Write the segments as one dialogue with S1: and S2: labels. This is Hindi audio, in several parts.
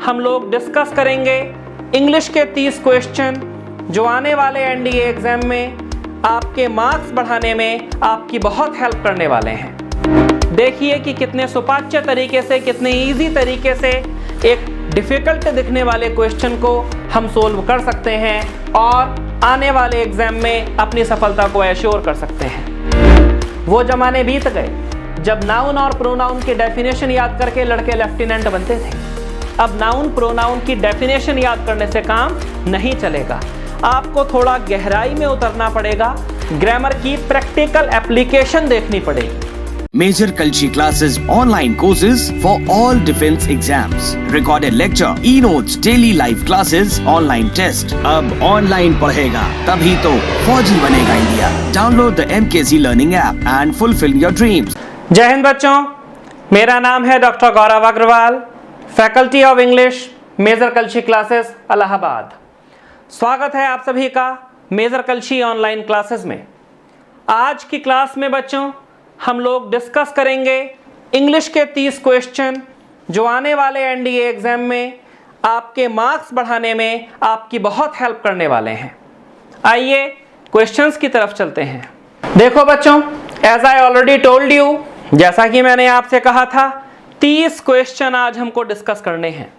S1: हम लोग डिस्कस करेंगे इंग्लिश के 30 क्वेश्चन जो आने वाले एनडीए एग्जाम में आपके मार्क्स बढ़ाने में आपकी बहुत हेल्प करने वाले हैं। देखिए कि कितने सुपाच्य तरीके से, कितने इजी तरीके से एक डिफिकल्ट दिखने वाले क्वेश्चन को हम सोल्व कर सकते हैं और आने वाले एग्जाम में अपनी सफलता को एश्योर कर सकते हैं। वो जमाने बीत गए जब नाउन और प्रोनाउन की डेफिनेशन याद करके लड़के लेफ्टिनेंट बनते थे। अब नाउन प्रोनाउन की डेफिनेशन याद करने से काम नहीं चलेगा, आपको थोड़ा गहराई में उतरना पड़ेगा, ग्रामर की प्रैक्टिकल एप्लीकेशन देखनी पड़ेगी।
S2: Major Kalshi classes, online courses for all defense exams, recorded lecture, e-notes, daily live classes, online test. अब online पढ़ेगा तभी तो फौजी बनेगा India. Download the MKC Learning app and fulfill your dreams.
S1: जय हिंद बच्चों, मेरा नाम है doctor Gaurav Agarwal, faculty of English, Major Kalshi classes Allahabad. स्वागत है आप सभी का मेजर कलशी ऑनलाइन क्लासेस में। आज की क्लास में बच्चों हम लोग डिस्कस करेंगे इंग्लिश के 30 क्वेश्चन जो आने वाले एनडीए एग्जाम में आपके मार्क्स बढ़ाने में आपकी बहुत हेल्प करने वाले हैं। आइए क्वेश्चंस की तरफ चलते हैं। देखो बच्चों, as I already told you, जैसा कि मैंने आपसे कहा था, 30 क्वेश्चन आज हमको डिस्कस करने हैं।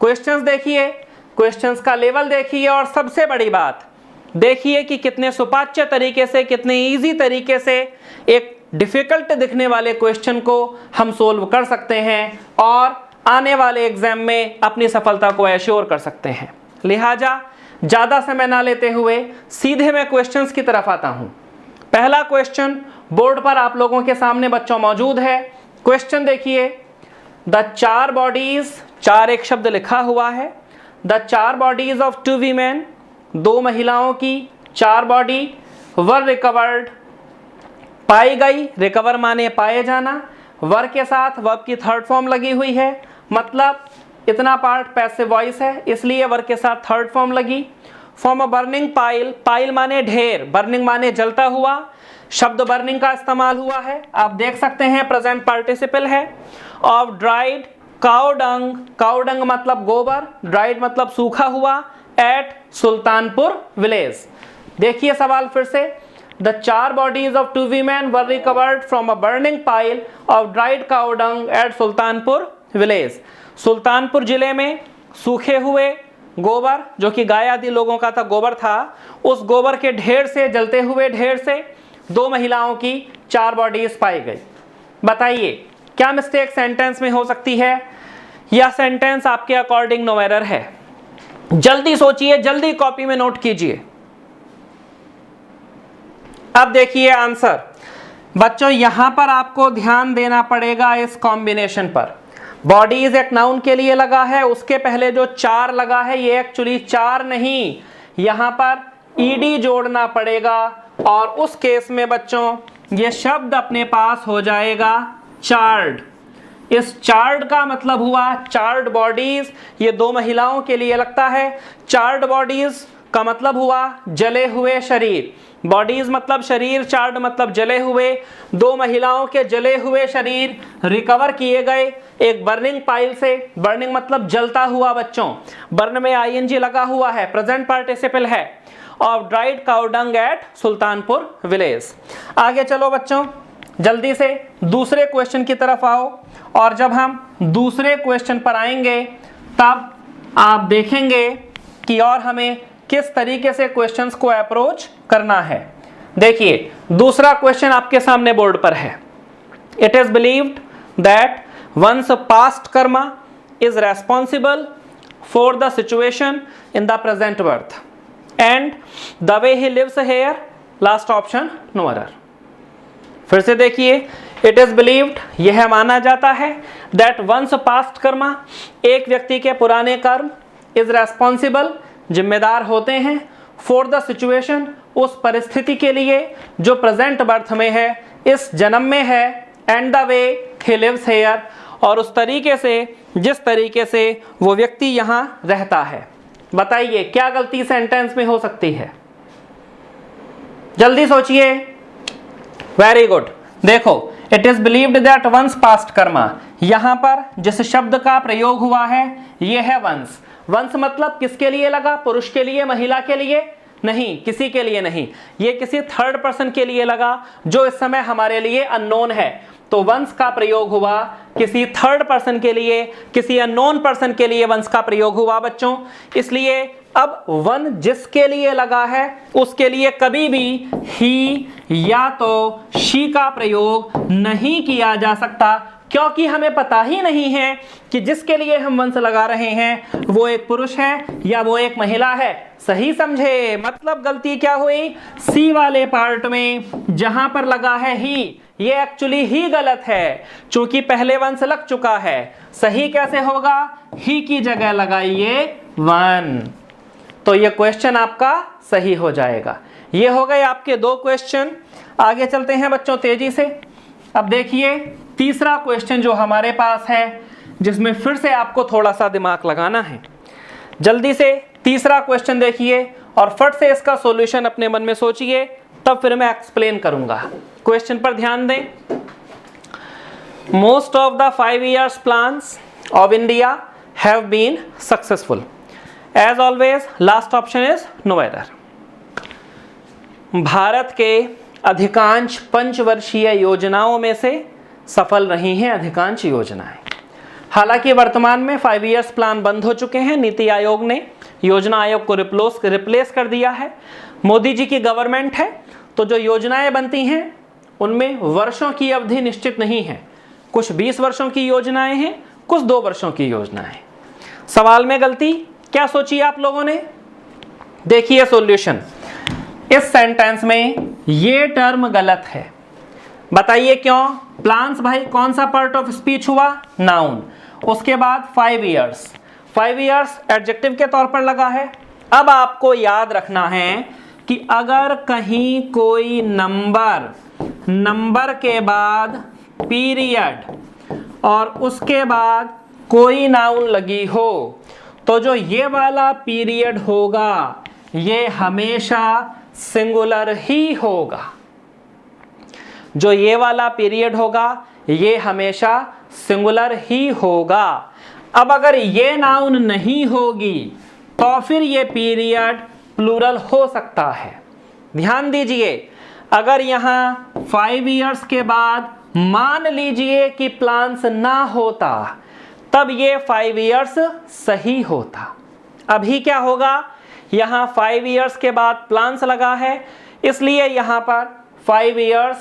S1: क्वेश्चंस देखिए, क्वेश्चंस का लेवल देखिए और सबसे बड़ी बात देखिए कि कितने सुपाच्य तरीके से, कितने इजी तरीके से एक डिफिकल्ट दिखने वाले क्वेश्चन को हम सोल्व कर सकते हैं और आने वाले एग्जाम में अपनी सफलता को एश्योर कर सकते हैं। लिहाजा ज़्यादा समय ना लेते हुए सीधे मैं क्वेश्चंस की तरफ आता हूँ। पहला क्वेश्चन बोर्ड पर आप लोगों के सामने बच्चों मौजूद है। क्वेश्चन देखिए, द 4 बॉडीज, 4 एक शब्द लिखा हुआ है, द 4 बॉडीज ऑफ 2 वीमेन, 2 महिलाओं की 4 बॉडी वर रिकवर्ड, पाई गई। रिकवर माने पाए जाना, वर के साथ वर्ब की थर्ड फॉर्म लगी हुई है, मतलब इतना पार्ट पैसिव वॉइस है इसलिए वर के साथ थर्ड फॉर्म लगी। From a burning pile, pile माने ढेर, बर्निंग माने जलता हुआ, शब्द बर्निंग का इस्तेमाल हुआ है, आप देख सकते हैं प्रेजेंट पार्टिसिपल है। Of dried cow Dang, cow dung मतलब गोबर, ड्राइड मतलब सूखा हुआ, एट सुल्तानपुर विलेज। देखिए सवाल फिर से, the 4 bodies of 2 women were recovered from a burning pile of dried cow dung at Sultanpur village. Sultanpur जिले में सूखे हुए गोबर, जो कि गाय आदि लोगों का था गोबर था, उस गोबर के ढेर से, जलते हुए ढेर से 2 महिलाओं की 4 बॉडीज पाई गई। बताइए क्या मिस्टेक सेंटेंस में हो सकती है या सेंटेंस आपके अकॉर्डिंग नो एरर है? जल्दी सोचिए, जल्दी कॉपी में नोट कीजिए। अब देखिए आंसर। बच्चों यहां पर आपको ध्यान देना पड़ेगा इस कॉम्बिनेशन पर। बॉडीज एक नाउन के लिए लगा है, उसके पहले जो 4 लगा है ये एक्चुअली 4 नहीं, यहां पर ईडी जोड़ना पड़ेगा और उस केस में बच्चों ये शब्द अपने पास हो जाएगा चार्ड। इस चार्ड का मतलब हुआ चार्ड बॉडीज, ये 2 महिलाओं के लिए लगता है। चार्ड बॉडीज का मतलब हुआ जले हुए शरीर, बॉडीज मतलब शरीर, चार्ड मतलब जले हुए। 2 महिलाओं के जले हुए शरीर रिकवर किए गए एक बर्निंग पाइल से, बर्निंग मतलब जलता हुआ बच्चों, बर्न में आईएनजी लगा हुआ है, प्रेजेंट पार्टिसिपल है, of dried cow dung at Sultanpur village. आगे चलो बच्चों, जल्दी से दूसरे क्वेश्चन की तरफ आओ और जब हम दूसरे क्वेश्चन पर आएंगे तब आप देखेंगे कि और हमें किस तरीके से क्वेश्चंस को अप्रोच करना है। देखिए दूसरा क्वेश्चन आपके सामने बोर्ड पर है। It is believed that once past karma is responsible for the situation in the present birth and the way he lives here, last option no error. फिर से देखिए, इट इज बिलीव्ड, यह माना जाता है, दैट वंस पास्ट कर्मा, एक व्यक्ति के पुराने कर्म, इज रेस्पॉन्सिबल, जिम्मेदार होते हैं, फॉर द सिचुएशन, उस परिस्थिति के लिए जो प्रेजेंट बर्थ में है, इस जन्म में है, and the way he lives here, और उस तरीके से जिस तरीके से वो व्यक्ति यहाँ रहता है। बताइए क्या गलती सेंटेंस में हो सकती है? जल्दी सोचिए। Very good. देखो, it is believed that once past karma, यहां पर जिस शब्द का प्रयोग हुआ है ये है वंश। वंश मतलब किसके लिए लगा? पुरुष के लिए, महिला के लिए नहीं, किसी के लिए नहीं, ये किसी थर्ड पर्सन के लिए लगा जो इस समय हमारे लिए अननोन है। तो वंश का प्रयोग हुआ किसी थर्ड पर्सन के लिए, किसी अननोन पर्सन के लिए वंश का प्रयोग हुआ बच्चों। इसलिए अब वन जिसके लिए लगा है उसके लिए कभी भी ही या तो शी का प्रयोग नहीं किया जा सकता, क्योंकि हमें पता ही नहीं है कि जिसके लिए हम वंश लगा रहे हैं वो एक पुरुष है या वो एक महिला है। सही समझे? मतलब गलती क्या हुई? सी वाले पार्ट में जहां पर लगा है ही, ये एक्चुअली ही गलत है, चूंकि पहले वंश लग चुका है। सही कैसे होगा? ही की जगह लगाइए वन, तो ये क्वेश्चन आपका सही हो जाएगा। ये हो गए आपके 2 क्वेश्चन। आगे चलते हैं बच्चों तेजी से। अब देखिए तीसरा क्वेश्चन जो हमारे पास है, जिसमें फिर से आपको थोड़ा सा दिमाग लगाना है। जल्दी से तीसरा क्वेश्चन देखिए और फट से इसका सॉल्यूशन अपने मन में सोचिए, तब फिर मैं एक्सप्लेन करूंगा। क्वेश्चन पर ध्यान दें। Most of the 5 years plans of India have been successful. As always, last option is no error. Bharat के अधिकांश पंचवर्षीय योजनाओं में से सफल रही हैं अधिकांश योजनाएं। हालांकि वर्तमान में 5 years प्लान बंद हो चुके हैं। नीति आयोग ने योजना आयोग को रिप्लेस कर दिया है। मोदी जी की गवर्नमेंट है, तो जो योजनाएं बनती हैं उनमें वर्षों की अवधि निश्चित नहीं है। कुछ 20 वर्षों की योजनाएं हैं, कुछ 2 वर्षों की योजनाएं। सवाल में गलती क्या सोची आप लोगों ने? देखिए सॉल्यूशन। इस सेंटेंस में ये टर्म गलत है, बताइए क्यों? प्लान्स भाई कौन सा पार्ट ऑफ स्पीच हुआ? नाउन। उसके बाद 5 years, 5 years एडजेक्टिव के तौर पर लगा है। अब आपको याद रखना है कि अगर कहीं कोई नंबर के बाद पीरियड और उसके बाद कोई नाउन लगी हो, तो जो ये वाला पीरियड होगा ये हमेशा सिंगुलर ही होगा। जो ये वाला पीरियड होगा ये हमेशा सिंगुलर ही होगा। अब अगर ये नाउन नहीं होगी तो फिर ये पीरियड प्लूरल हो सकता है। ध्यान दीजिए, अगर यहाँ 5 years के बाद मान लीजिए कि प्लान्स ना होता, तब ये 5 years सही होता। अभी क्या होगा? यहाँ 5 years के बाद प्लान्स लगा है, इसलिए यहाँ पर 5 years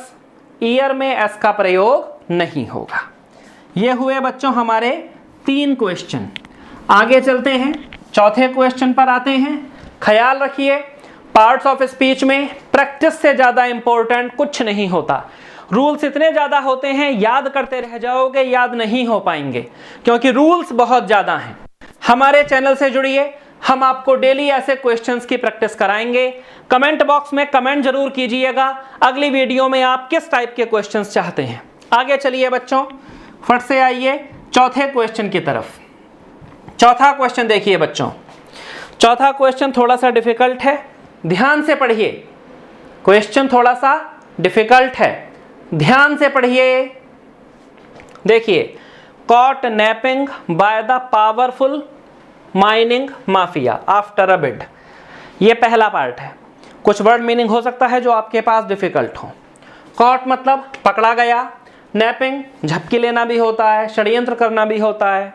S1: ईयर में एस का प्रयोग नहीं होगा। ये हुए बच्चों हमारे 3 क्वेश्चन। आगे चलते हैं, चौथे क्वेश्चन पर आते हैं। ख्याल रखिए, पार्ट्स ऑफ स्पीच में प्रैक्टिस से ज़्यादा इंपॉर्टेंट कुछ नहीं होता। रूल्स इतने ज़्यादा होते हैं, याद करते रह जाओगे, याद नहीं हो पाएंगे, क्योंकि रूल्स बहुत ज़्यादा हैं। हमारे चैनल से जुड़िए, हम आपको डेली ऐसे क्वेश्चंस की प्रैक्टिस कराएंगे। कमेंट बॉक्स में कमेंट जरूर कीजिएगा अगली वीडियो में आप किस टाइप के क्वेश्चंस चाहते हैं। आगे चलिए बच्चों, फट से आइए चौथे क्वेश्चन की तरफ। चौथा क्वेश्चन देखिए बच्चों, चौथा क्वेश्चन थोड़ा सा डिफिकल्ट है, ध्यान से पढ़िए। क्वेश्चन थोड़ा सा डिफिकल्ट है, ध्यान से पढ़िए। देखिए, caught napping by the powerful mining mafia after a bid, ये पहला पार्ट है। कुछ वर्ड मीनिंग हो सकता है जो आपके पास डिफिकल्ट हो। कॉट मतलब पकड़ा गया, नैपिंग झपकी लेना भी होता है, षड्यंत्र करना भी होता है।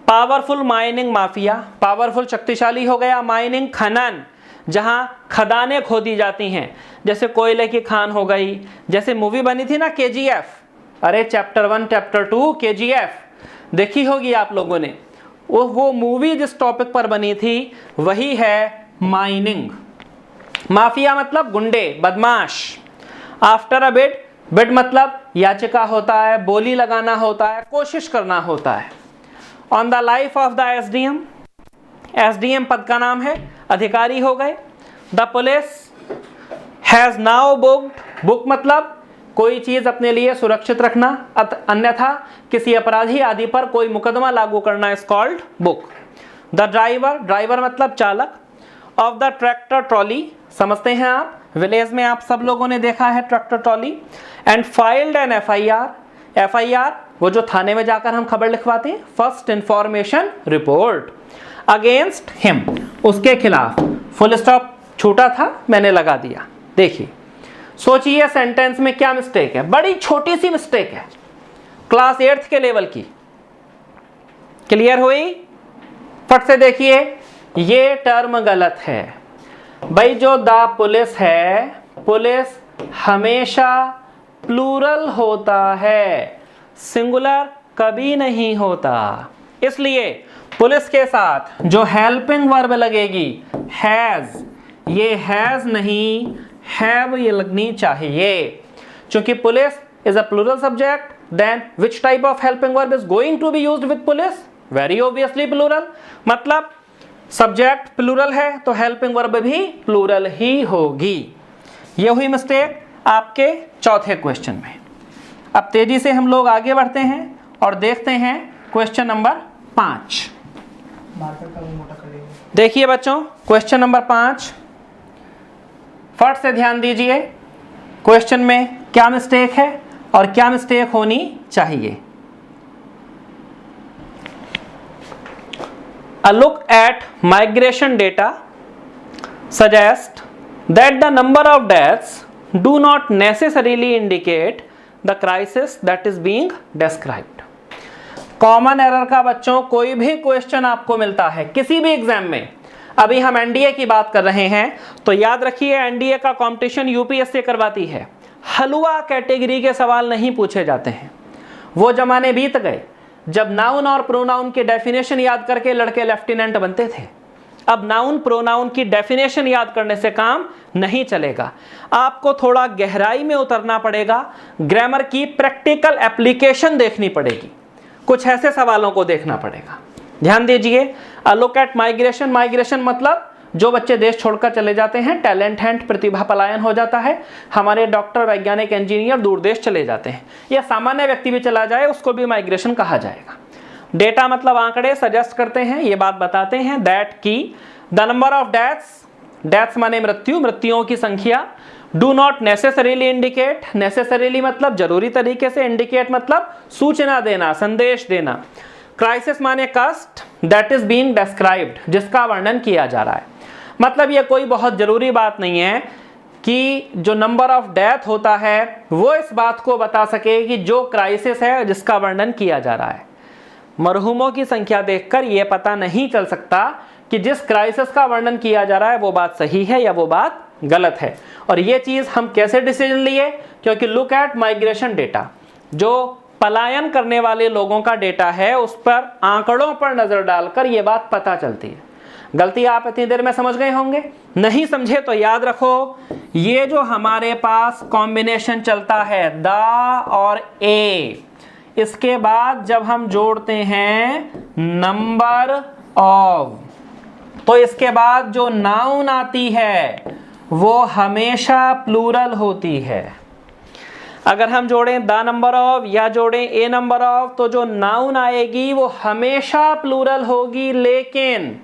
S1: पावरफुल माइनिंग माफिया, पावरफुल शक्तिशाली हो गया, माइनिंग खनन, जहां खदानें खोदी जाती हैं, जैसे कोयले की खान हो गई। जैसे मूवी बनी थी ना KGF, अरे चैप्टर 1 चैप्टर 2 KGF देखी होगी आप लोगों ने। वो मूवी जिस टॉपिक पर बनी थी वही है माइनिंग। माफिया मतलब गुंडे, बदमाश। आफ्टर अ बिड, बिड मतलब याचिका होता है, बोली लगाना होता है, कोशिश करना होता है। On the life of the SDM, SDM पद का नाम है, अधिकारी हो गए। The police has now booked, book मतलब कोई चीज अपने लिए सुरक्षित रखना, अन्यथा किसी अपराधी आदि पर कोई मुकदमा लागू करना is called book. The driver, driver मतलब चालक। ऑफ द ट्रैक्टर ट्रॉली, समझते हैं आप, विलेज में आप सब लोगों ने देखा है tractor trolley. And filed an FIR, FIR वो जो थाने में जाकर हम खबर लिखवाते हैं, first information report. Against him, उसके खिलाफ, फुल स्टॉप छूटा था मैंने लगा दिया। देखिए सोचिए सेंटेंस में क्या मिस्टेक है, बड़ी छोटी सी मिस्टेक है, क्लास 8th के लेवल की। क्लियर हुई? फट से देखिए, ये टर्म गलत है भाई। जो द पुलिस है, पुलिस हमेशा प्लूरल होता है, सिंगुलर कभी नहीं होता। इसलिए पुलिस के साथ जो हेल्पिंग वर्ब लगेगी हैज, ये हैज नहीं हैव ये लगनी चाहिए। क्योंकि police is a plural subject, then which type of helping verb is going to be used with police? Very obviously plural. मतलब सब्जेक्ट प्लूरल है तो हेल्पिंग वर्ब भी प्लूरल ही होगी। ये हुई मिस्टेक आपके चौथे क्वेश्चन में। अब तेजी से हम लोग आगे बढ़ते हैं और देखते हैं क्वेश्चन नंबर 5। देखिए बच्चों क्वेश्चन नंबर 5, फट से ध्यान दीजिए क्वेश्चन में क्या मिस्टेक है और क्या मिस्टेक होनी चाहिए। A look at migration data suggests that the number of deaths do not necessarily indicate the crisis that is being described. Common error का बच्चों कोई भी क्वेश्चन आपको मिलता है किसी भी एग्जाम में, अभी हम एनडीए की बात कर रहे हैं तो याद रखिए एनडीए का कंपटीशन यूपीएससी करवाती है। हलवा कैटेगरी के सवाल नहीं पूछे जाते हैं। वो जमाने बीत गए जब नाउन और प्रोनाउन की डेफिनेशन याद करके लड़के लेफ्टिनेंट बनते थे। अब नाउन प्रोनाउन की डेफिनेशन याद करने से काम नहीं चलेगा, आपको थोड़ा गहराई में उतरना पड़ेगा, ग्रामर की प्रैक्टिकल एप्लीकेशन देखनी पड़ेगी, कुछ ऐसे सवालों को देखना पड़ेगा। ध्यान दीजिए, a look at migration, migration मतलब जो बच्चे देश छोड़कर चले जाते हैं, टैलेंट हैंड प्रतिभा पलायन हो जाता है। हमारे डॉक्टर, वैज्ञानिक, इंजीनियर दूर देश चले जाते हैं, या सामान्य व्यक्ति भी चला जाए उसको भी माइग्रेशन कहा जाएगा। डेटा मतलब आंकड़े सजेस्ट करते हैं, ये बात बताते हैं दैट की the number of deaths, deaths माने मृत्यु, मृत्युओं की संख्या, do not necessarily indicate, necessarily मतलब जरूरी तरीके से, इंडिकेट मतलब सूचना देना, संदेश देना, क्राइसिस माने कष्ट, दैट इज बीइंग डिस्क्राइब्ड जिसका वर्णन किया जा रहा है। मतलब ये कोई बहुत जरूरी बात नहीं है कि जो नंबर ऑफ डेथ होता है वो इस बात को बता सके कि जो क्राइसिस है जिसका वर्णन किया जा रहा है। मरहूमों की संख्या देखकर यह पता नहीं चल सकता कि जिस क्राइसिस का वर्णन किया जा रहा है वो बात सही है या वो बात गलत है। और ये चीज हम कैसे डिसीजन लिए? क्योंकि लुक एट माइग्रेशन डेटा, जो पलायन करने वाले लोगों का डेटा है उस पर आंकड़ों पर नजर डालकर ये बात पता चलती है। गलती आप इतनी देर में समझ गए होंगे, नहीं समझे तो याद रखो, ये जो हमारे पास कॉम्बिनेशन चलता है द और ए, इसके बाद जब हम जोड़ते हैं नंबर ऑफ, तो इसके बाद जो नाउन आती है वो हमेशा प्लूरल होती है। अगर हम जोड़ें द नंबर ऑफ या जोड़ें ए नंबर ऑफ तो जो नाउन आएगी वो हमेशा प्लूरल होगी, लेकिन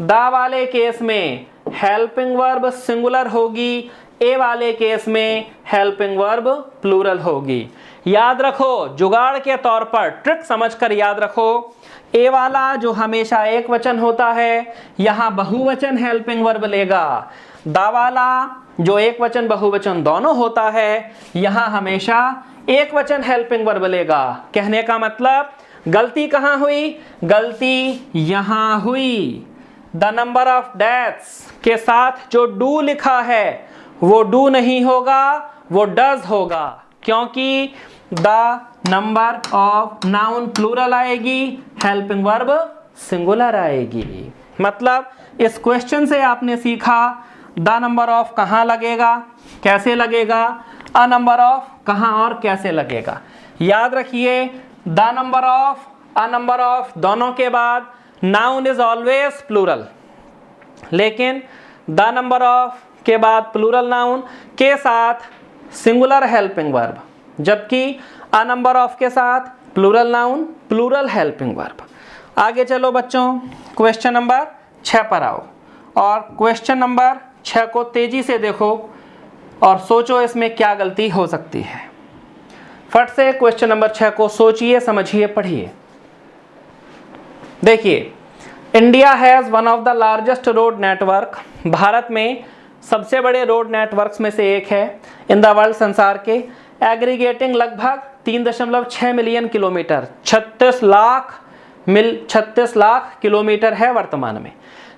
S1: द वाले केस में हेल्पिंग वर्ब सिंगुलर होगी, ए वाले केस में हेल्पिंग वर्ब प्लूरल होगी। याद रखो, जुगाड़ के तौर पर ट्रिक समझकर याद रखो, ए वाला जो हमेशा एक वचन होता है यहां बहुवचन हेल्पिंग वर्ब लेगा, द वाला जो एक वचन बहुवचन दोनों होता है यहां हमेशा एक वचन हेल्पिंग वर्ब लेगा। कहने का मतलब गलती कहां हुई? गलती यहां हुई। द नंबर ऑफ डेथ्स के साथ जो डू लिखा है वो डू नहीं होगा, वो डज होगा, क्योंकि the number of noun plural आएगी, हेल्पिंग वर्ब सिंगुलर आएगी। मतलब इस क्वेश्चन से आपने सीखा द नंबर ऑफ कहाँ लगेगा, कैसे लगेगा, अ नंबर ऑफ कहाँ और कैसे लगेगा। याद रखिए, the number of, a number of दोनों के बाद नाउन इज ऑलवेज प्लूरल, लेकिन द नंबर ऑफ के बाद प्लूरल नाउन के साथ सिंगुलर हेल्पिंग वर्ब, जबकि अ नंबर ऑफ के साथ plural noun plural helping verb. आगे चलो बच्चों, क्वेश्चन नंबर 6 पर आओ और क्वेश्चन नंबर 6 को तेजी से देखो और सोचो इसमें क्या गलती हो सकती है। फट से क्वेश्चन नंबर 6 को सोचिए, समझिए, पढ़िए। देखिए, India has one of the largest road network, Bharat में सबसे बड़े रोड नेटवर्क्स में से एक है इन द वर्ल्ड, संसार के, एग्रीगेटिंग लगभग 3.6 मिलियन किलोमीटर, 36 लाख किलोमीटर है वर्तमान में।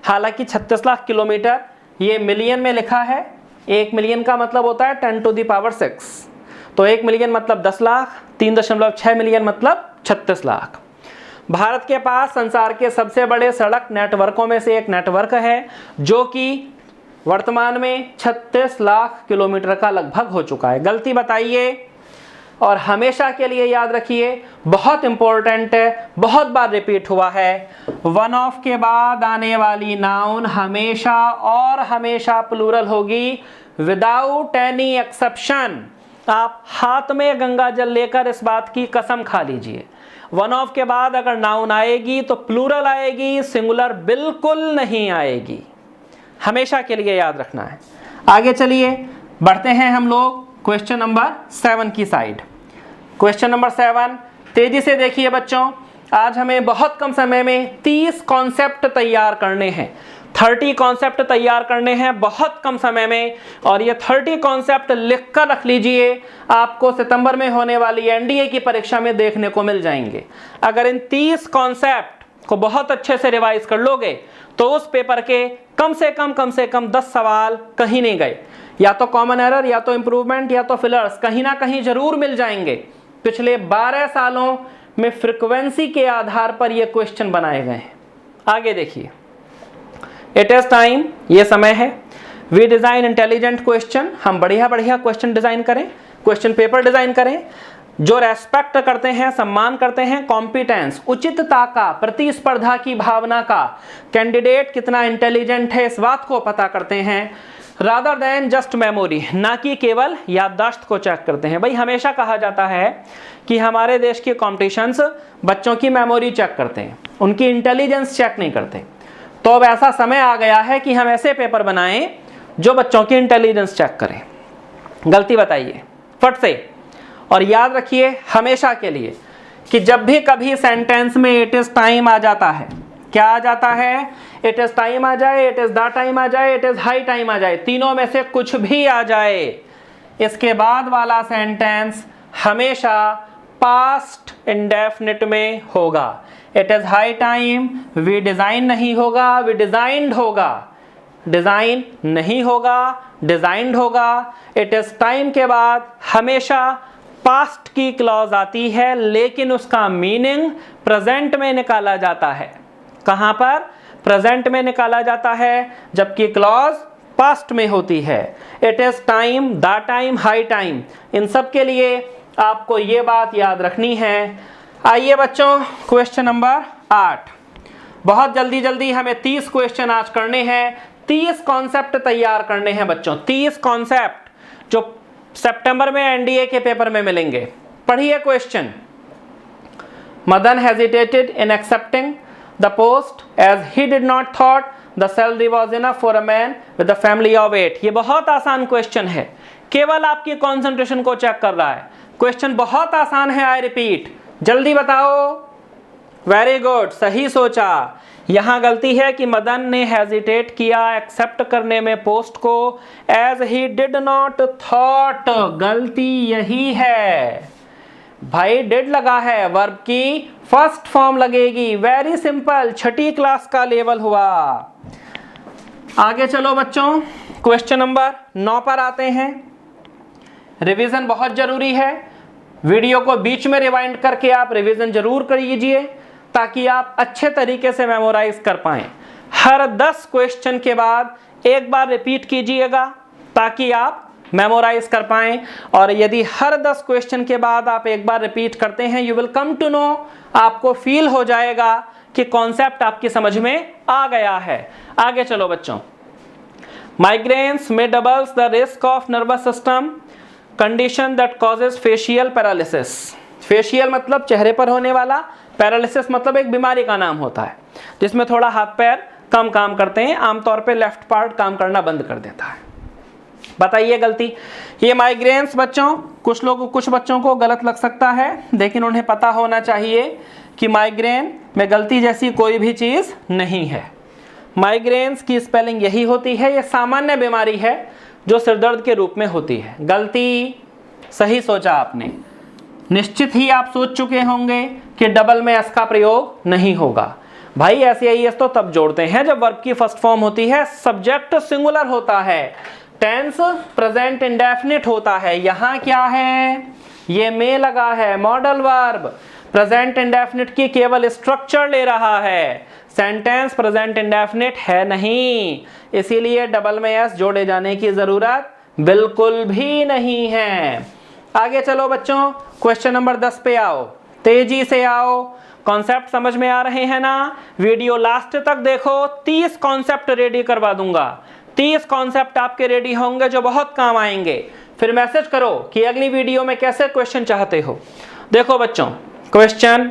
S1: हालांकि 36 लाख किलोमीटर ये मिलियन में लिखा है, 1 मिलियन का मतलब होता है 10 टू द पावर 6, तो 1 मिलियन मतलब 10 लाख, 3.6 मिलियन मतलब 36 लाख। भारत के पास संसार के सबसे बड़े सड़क नेटवर्कों में से एक नेटवर्क है जो कि वर्तमान में 36 लाख किलोमीटर का लगभग हो चुका है। गलती बताइए और हमेशा के लिए याद रखिए, बहुत इंपॉर्टेंट है, बहुत बार रिपीट हुआ है। वन ऑफ के बाद आने वाली नाउन हमेशा और हमेशा प्लूरल होगी, विदाउट एनी एक्सेप्शन। आप हाथ में गंगा जल लेकर इस बात की कसम खा लीजिए, वन ऑफ के बाद अगर नाउन आएगी तो प्लूरल आएगी, सिंगुलर बिल्कुल नहीं आएगी। हमेशा के लिए याद रखना है। आगे चलिए, बढ़ते हैं हम लोग क्वेश्चन नंबर 7 की साइड। क्वेश्चन नंबर 7 तेजी से देखिए बच्चों, आज हमें बहुत कम समय में 30 कॉन्सेप्ट तैयार करने हैं, 30 कॉन्सेप्ट तैयार करने हैं बहुत कम समय में। और ये 30 कॉन्सेप्ट लिख कर रख लीजिए, आपको सितंबर में होने वाली एनडीए की परीक्षा में देखने को मिल जाएंगे। अगर इन 30 कॉन्सेप्ट को बहुत अच्छे से रिवाइज कर लोगे तो उस पेपर के कम से कम 10 सवाल कहीं नहीं गए, या तो कॉमन एरर, या तो इंप्रूवमेंट, या तो फिलर्स, कहीं ना कहीं जरूर मिल जाएंगे। पिछले 12 सालों में फ्रीक्वेंसी के आधार पर ये क्वेश्चन बनाए गए हैं। आगे देखिए, इट इज टाइम, ये समय है, वी डिजाइन इंटेलिजेंट क्वेश्चन, हम बढ़िया क्वेश्चन डिजाइन करें, क्वेश्चन पेपर डिजाइन करें जो रेस्पेक्ट करते हैं, सम्मान करते हैं, कॉम्पिटेंस, उचितता का, प्रतिस्पर्धा की भावना का, कैंडिडेट कितना इंटेलिजेंट है इस बात को पता करते हैं, रादर देन जस्ट मेमोरी, ना कि केवल याददाश्त को चेक करते हैं। भाई हमेशा कहा जाता है कि हमारे देश के कॉम्पिटिशन्स बच्चों की मेमोरी चेक करते हैं, उनकी इंटेलिजेंस चेक नहीं करते। तो अब ऐसा समय आ गया है कि हम ऐसे पेपर बनाएं जो बच्चों की इंटेलिजेंस चेक करें। गलती बताइए फट से, और याद रखिए हमेशा के लिए कि जब भी कभी सेंटेंस में इट इज टाइम आ जाता है, क्या आ जाता है, इट इज टाइम आ जाए, इट इज द टाइम आ जाए, इट इज हाई टाइम आ जाए, तीनों में से कुछ भी आ जाए, इसके बाद वाला सेंटेंस हमेशा पास्ट इंडेफिनिट में होगा। It is high time, we design नहीं होगा, वी डिजाइंड होगा, डिजाइन नहीं होगा, डिजाइंड होगा। इट इज टाइम के बाद हमेशा पास्ट की क्लॉज आती है, लेकिन उसका मीनिंग प्रेजेंट में निकाला जाता है। कहां पर? प्रेजेंट में निकाला जाता है, जबकि क्लॉज पास्ट में होती है। It is time, the time, high time, इन सब के लिए आपको ये बात याद रखनी है। आइए बच्चों, क्वेश्चन नंबर 8, बहुत जल्दी हमें 30 क्वेश्चन आज करने हैं, 30 कॉन्सेप्ट तैयार करने हैं बच्चों, 30 कॉन्सेप्ट जो सितंबर में एनडीए के पेपर में मिलेंगे। पढ़िए question, Madan hesitated in accepting the post as he did not thought the salary was enough for a man with a family of 8। ये बहुत आसान क्वेश्चन है, केवल आपकी कंसंट्रेशन को चेक कर रहा है। क्वेश्चन बहुत आसान है, आई रिपीट, जल्दी बताओ। वेरी गुड, सही सोचा। यहां गलती है कि मदन ने हेजिटेट किया एक्सेप्ट करने में पोस्ट को, as he did not thought, गलती यही है भाई, डिड लगा है, वर्ब की फर्स्ट फॉर्म लगेगी। वेरी सिंपल, छठी क्लास का लेवल हुआ। आगे चलो बच्चों, क्वेश्चन नंबर 9 पर आते हैं। रिवीजन बहुत जरूरी है, वीडियो को बीच में रिवाइंड करके आप रिवीजन जरूर करिए ताकि आप अच्छे तरीके से मेमोराइज कर पाएं। हर 10 क्वेश्चन के बाद एक बार रिपीट कीजिएगा ताकि आप मेमोराइज कर पाएं। और यदि हर 10 क्वेश्चन के बाद आप एक बार रिपीट करते हैं, you will come to know, आपको फील हो जाएगा कि कॉन्सेप्ट आपकी समझ में आ गया है। आगे चलो बच्चों, माइग्रेन्स में doubles the risk of nervous system condition that causes facial paralysis. Facial मतलब चेहरे पर होने वाला, पैरालिसिस मतलब एक बीमारी का नाम होता है जिसमें थोड़ा हाथ पैर कम काम करते हैं, आमतौर पे लेफ्ट पार्ट काम करना बंद कर देता है। बताइए गलती। ये माइग्रेन्स बच्चों कुछ बच्चों को गलत लग सकता है, लेकिन उन्हें पता होना चाहिए कि माइग्रेन में गलती जैसी कोई भी चीज़ नहीं है। माइग्रेन्स की स्पेलिंग यही होती है। ये सामान्य बीमारी है जो सिरदर्द के रूप में होती है। गलती सही सोचा आपने। निश्चित ही आप सोच चुके होंगे कि डबल में एस का प्रयोग नहीं होगा। भाई ऐसे आई एस तो तब जोड़ते हैं जब वर्ब की फर्स्ट फॉर्म होती है, सब्जेक्ट सिंगुलर होता है, टेंस प्रेजेंट इंडेफिनिट होता है। यहाँ क्या है, ये में लगा है, मॉडल वर्ब प्रेजेंट इंडेफिनिट की केवल स्ट्रक्चर ले रहा है, सेंटेंस प्रेजेंट इंडेफिनिट है नहीं, इसीलिए डबल में एस जोड़े जाने की जरूरत बिल्कुल भी नहीं है। आगे चलो बच्चों, क्वेश्चन नंबर 10 पे आओ, तेजी से आओ। कॉन्सेप्ट समझ में आ रहे हैं ना? वीडियो लास्ट तक देखो, 30 कॉन्सेप्ट रेडी करवा दूंगा। 30 कॉन्सेप्ट आपके रेडी होंगे जो बहुत काम आएंगे। फिर मैसेज करो कि अगली वीडियो में कैसे क्वेश्चन चाहते हो। देखो बच्चों, question,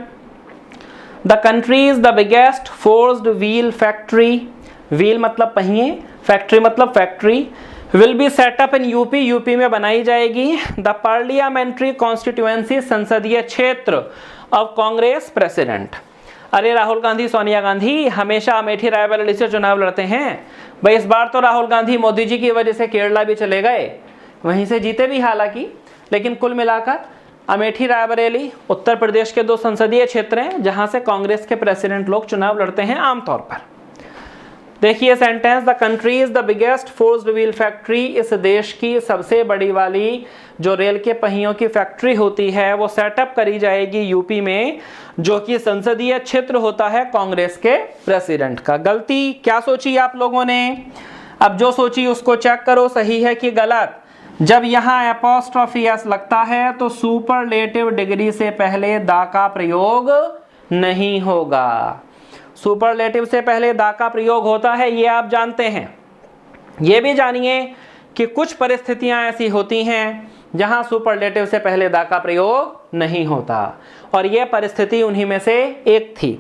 S1: the country is the biggest forced wheel factory, wheel मतलब पहिए, फैक्ट्री मतलब factory, will be set up in UP, UP में बनाई जाएगी। द पार्लियामेंट्री कॉन्स्टिट्यूएंसी, संसदीय क्षेत्र ऑफ कांग्रेस प्रेसिडेंट। अरे राहुल गांधी सोनिया गांधी हमेशा अमेठी रायबरेली से चुनाव लड़ते हैं भाई। इस बार तो राहुल गांधी मोदी जी की वजह से केरला भी चले गए, वहीं से जीते भी हालांकि, लेकिन कुल मिलाकर अमेठी रायबरेली उत्तर प्रदेश के 2 संसदीय क्षेत्र हैं जहां से कांग्रेस के प्रेसिडेंट लोग चुनाव लड़ते हैं आमतौर पर। देखिए sentence, the country is the biggest forced wheel factory, इस देश की सबसे बड़ी वाली जो रेल के पहियों की फैक्ट्री होती है वो सेटअप करी जाएगी यूपी में, जो कि संसदीय क्षेत्र होता है कांग्रेस के प्रेसिडेंट का। गलती क्या सोची आप लोगों ने? अब जो सोची उसको चेक करो सही है कि गलत। जब यहाँ एपोस्ट्रोफी एस लगता है तो सुपरलेटिव डिग्री से पहले दा का प्रयोग नहीं होगा। सुपरलेटिव से पहले दा का प्रयोग होता है, ये आप जानते हैं। ये भी जानिए कि कुछ परिस्थितियां ऐसी होती हैं जहां सुपरलेटिव से पहले दा का प्रयोग नहीं होता, और ये परिस्थिति उन्हीं में से एक थी।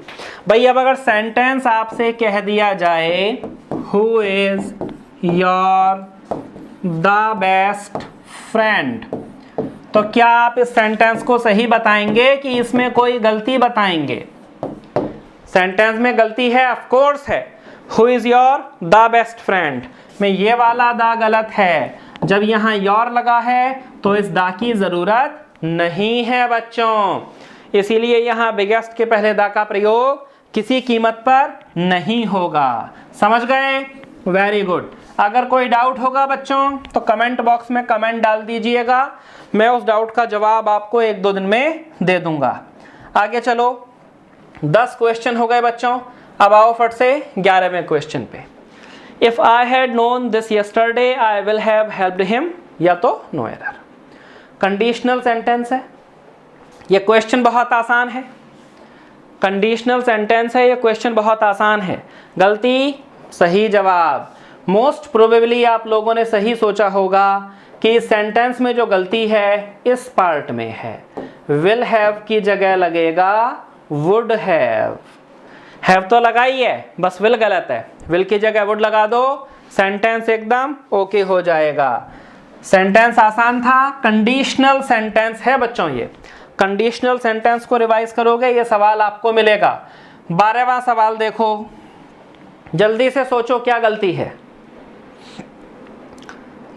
S1: भाई अब अगर सेंटेंस आपसे कह दिया जाए, who is your the best friend, तो क्या आप इस सेंटेंस को सही बताएंगे कि इसमें कोई गलती बताएंगे? सेंटेंस में गलती है, ऑफ कोर्स है। Who is your the best friend में ये वाला दा गलत है। जब यहाँ योर लगा है तो इस दा की जरूरत नहीं है बच्चों, इसीलिए यहाँ बिगेस्ट के पहले दा का प्रयोग किसी कीमत पर नहीं होगा। समझ गए? Very good. अगर कोई डाउट होगा बच्चों तो कमेंट बॉक्स में कमेंट डाल दीजिएगा, मैं उस डाउट का जवाब आपको 1-2 दिन में दे दूंगा। आगे चलो, 10 क्वेश्चन हो गए बच्चों। अब आओ फट से 11वें क्वेश्चन पे। If I had known this yesterday I will have helped him, या तो नो एरर। कंडीशनल सेंटेंस है, ये क्वेश्चन बहुत आसान है। कंडीशनल सेंटेंस है, ये क्वेश्चन बहुत आसान है। गलती सही जवाब। मोस्ट प्रोबेबली आप लोगों ने सही सोचा होगा कि इस सेंटेंस में जो गलती है इस पार्ट में है। विल हैव की जगह लगेगा वुड हैव। हैव तो लगाई है, बस विल गलत है। विल की जगह वुड लगा दो, सेंटेंस एकदम ओके हो जाएगा। सेंटेंस आसान था, कंडीशनल सेंटेंस है बच्चों। ये कंडीशनल सेंटेंस को रिवाइज करोगे ये सवाल आपको मिलेगा। 12वां सवाल देखो, जल्दी से सोचो क्या गलती है।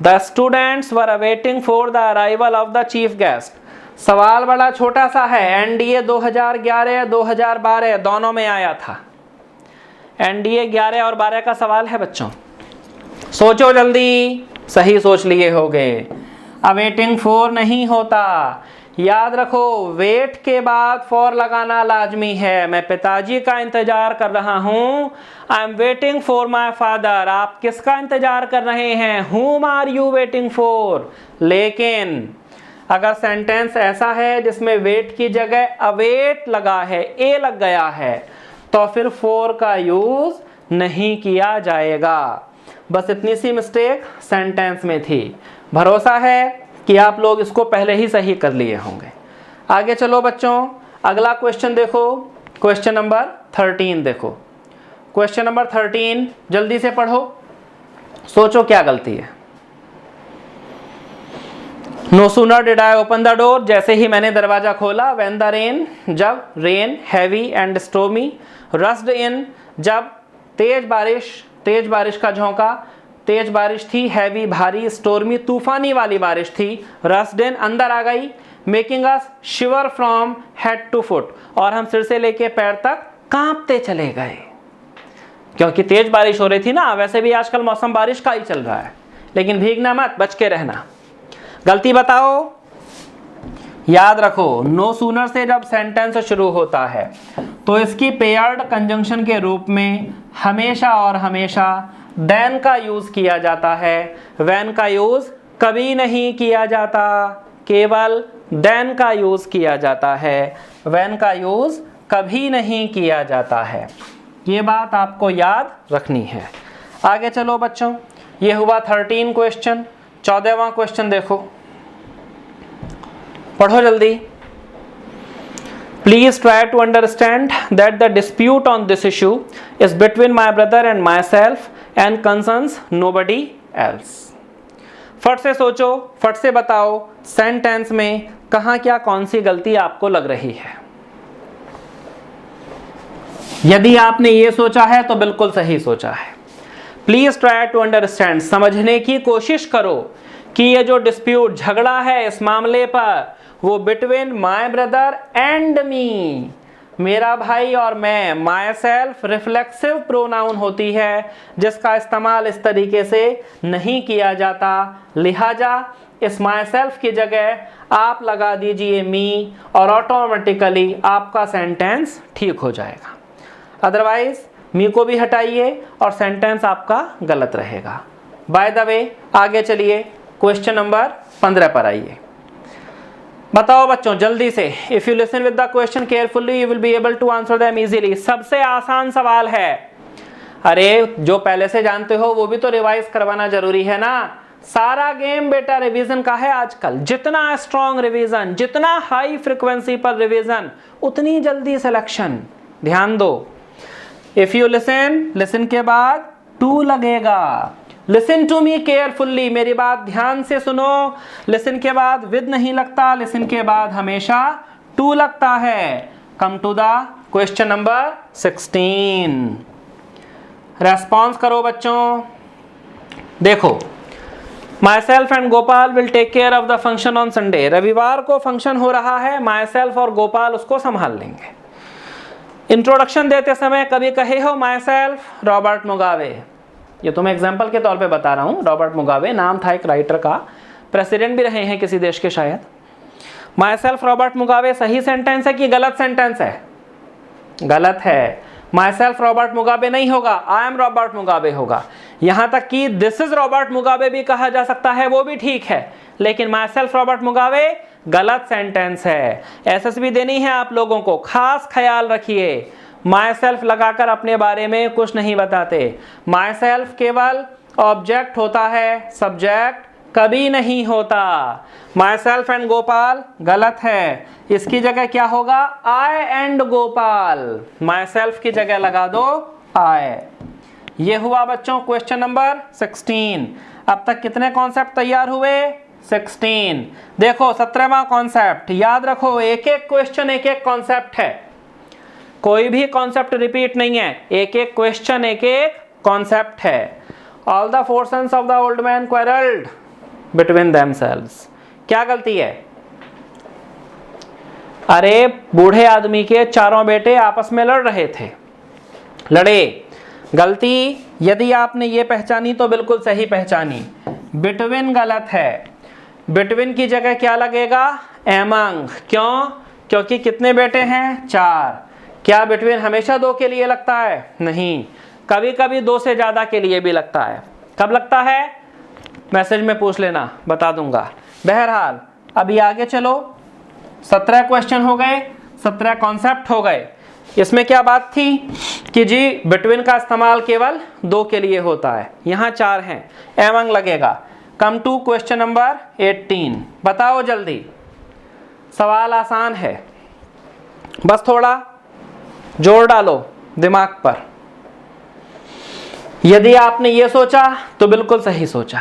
S1: The students were awaiting for the arrival of the chief guest. सवाल बड़ा छोटा सा है, एनडीए 2011 2012 दोनों में आया था। एनडीए 11 और 12 का सवाल है बच्चों। सोचो जल्दी, सही सोच लिए होगे। अवेटिंग फॉर नहीं होता, याद रखो वेट के बाद फॉर लगाना लाजमी है। मैं पिताजी का इंतजार कर रहा हूं, I am waiting for my father. आप किसका इंतजार कर रहे हैं? हुम आर यू वेटिंग फॉर। लेकिन अगर सेंटेंस ऐसा है जिसमें वेट की जगह अवेट लगा है, ए लग गया है, तो फिर फॉर का यूज नहीं किया जाएगा। बस इतनी सी मिस्टेक सेंटेंस में थी। भरोसा है कि आप लोग इसको पहले ही सही कर लिए होंगे। आगे चलो बच्चों, अगला क्वेश्चन देखो, क्वेश्चन नंबर 13 देखो। क्वेश्चन नंबर 13 जल्दी से पढ़ो, सोचो क्या गलती है। No sooner did I open the door, जैसे ही मैंने दरवाजा खोला, व्हेन द रेन, जब, rain heavy and stormy, rushed in, जब तेज बारिश का झोंका, तेज बारिश थी, हैवी भारी, स्टोर्मी तूफानी वाली बारिश थी, रस्ड इन अंदर आ गई, making us shiver from head to foot, और हम सिर से लेके पैर तक कांपते चले गए, क्योंकि तेज बारिश हो रही थी ना। वैसे भी आजकल मौसम बारिश का ही चल रहा है, लेकिन भीगना मत, बच के रहना। गलती बताओ, याद रखो, नो सूनर से जब सेंटेंस शुरू होता है तो इसकी पेयर्ड कंजंक्शन के रूप में हमेशा और हमेशा देन का यूज किया जाता है, व्हेन का यूज कभी नहीं किया जाता, केवल देन का यूज किया जाता है, व्हेन का यूज कभी नहीं किया जाता है। ये बात आपको याद रखनी है। आगे चलो बच्चों, ये हुआ 13 क्वेश्चन। 14वां क्वेश्चन देखो, पढ़ो जल्दी। Please try to understand that the dispute on this issue is between my brother and myself and concerns nobody else. फट से सोचो, फट से बताओ, सेंटेंस में कहां क्या कौन सी गलती आपको लग रही है। यदि आपने ये सोचा है तो बिल्कुल सही सोचा है। प्लीज ट्राई टू अंडरस्टैंड, समझने की कोशिश करो कि ये जो डिस्प्यूट, झगड़ा है इस मामले पर, वो between my brother and me, मेरा भाई और मैं, माई सेल्फ रिफ्लेक्सिव प्रोनाउन होती है जिसका इस्तेमाल इस तरीके से नहीं किया जाता, लिहाजा इस माई सेल्फ की जगह आप लगा दीजिए मी और ऑटोमेटिकली आपका सेंटेंस ठीक हो जाएगा। अदरवाइज मी को भी हटाइए और सेंटेंस आपका गलत रहेगा। बाय द वे, आगे चलिए, क्वेश्चन नंबर 15 पर आइए। बताओ बच्चों जल्दी से, if you listen with the question carefully you will be able to answer them easily. सबसे आसान सवाल है। अरे जो पहले से जानते हो वो भी तो रिवाइज करवाना जरूरी है ना। सारा गेम बेटा रिवीजन का है आजकल। जितना स्ट्रॉन्ग रिवीजन, जितना हाई फ्रीक्वेंसी पर रिवीजन, उतनी जल्दी सिलेक्शन। ध्यान दो, इफ यू लिसन के बाद टू लगेगा। लिसन टू मी केयरफुल्ली, मेरी बात ध्यान से सुनो। लिसन के बाद विद नहीं लगता, लिसन के बाद हमेशा टू लगता है। Come to the question number 16। Response करो बच्चों। देखो, myself and Gopal will take care of the function on Sunday. रविवार को फंक्शन हो रहा है, माई सेल्फ और गोपाल उसको संभाल लेंगे। इंट्रोडक्शन देते समय कभी कहे हो माई सेल्फ रॉबर्ट मुगावे, ये तो मैं एग्जाम्पल के तौर पे बता रहा हूँ। रॉबर्ट मुगावे नाम था एक राइटर का, प्रेसिडेंट भी रहे हैं किसी देश के शायद। माई सेल्फ रॉबर्ट मुगावे सही सेंटेंस है कि गलत सेंटेंस है? गलत है। माई सेल्फ रॉबर्ट मुगावे नहीं होगा, आई एम रॉबर्ट मुगावे होगा। यहाँ तक कि दिस इज रॉबर्ट मुगावे भी कहा जा सकता है, वो भी ठीक है, लेकिन माई सेल्फ रॉबर्ट मुगावे गलत सेंटेंस है। एसएसबी देनी है आप लोगों को, खास ख्याल रखिए। माई सेल्फ लगाकर अपने बारे में कुछ नहीं बताते। माई सेल्फ केवल ऑब्जेक्ट होता है, सब्जेक्ट कभी नहीं होता। माई सेल्फ एंड गोपाल गलत है, इसकी जगह क्या होगा? आई एंड गोपाल। माई सेल्फ की जगह लगा दो आई। ये हुआ बच्चों क्वेश्चन नंबर 16। अब तक कितने कॉन्सेप्ट तैयार हुए? 16। देखो 17वां कॉन्सेप्ट याद रखो, एक एक क्वेश्चन एक एक कॉन्सेप्ट है, कोई भी कॉन्सेप्ट रिपीट नहीं है, एक एक क्वेश्चन एक एक कॉन्सेप्ट है। All the four sons of the old man quarrelled between themselves. क्या गलती है? अरे बूढ़े आदमी के चारों बेटे आपस में लड़ रहे थे, लड़े। गलती यदि आपने ये पहचानी तो बिल्कुल सही पहचानी। बिटवीन गलत है, बिटवीन की जगह क्या लगेगा? एमंग। क्यों? क्योंकि कितने बेटे हैं? 4। क्या बिटवीन हमेशा 2 के लिए लगता है? नहीं, कभी कभी 2 से ज्यादा के लिए भी लगता है। कब लगता है? मैसेज में पूछ लेना, बता दूंगा। बहरहाल अभी आगे चलो। 17 क्वेश्चन हो गए, 17 कॉन्सेप्ट हो गए। इसमें क्या बात थी कि जी बिटवीन का इस्तेमाल केवल 2 के लिए होता है, यहाँ 4 हैं, एमंग लगेगा। Come to question number 18। बताओ जल्दी, सवाल आसान है, बस थोड़ा जोर डालो दिमाग पर। यदि आपने ये सोचा तो बिल्कुल सही सोचा।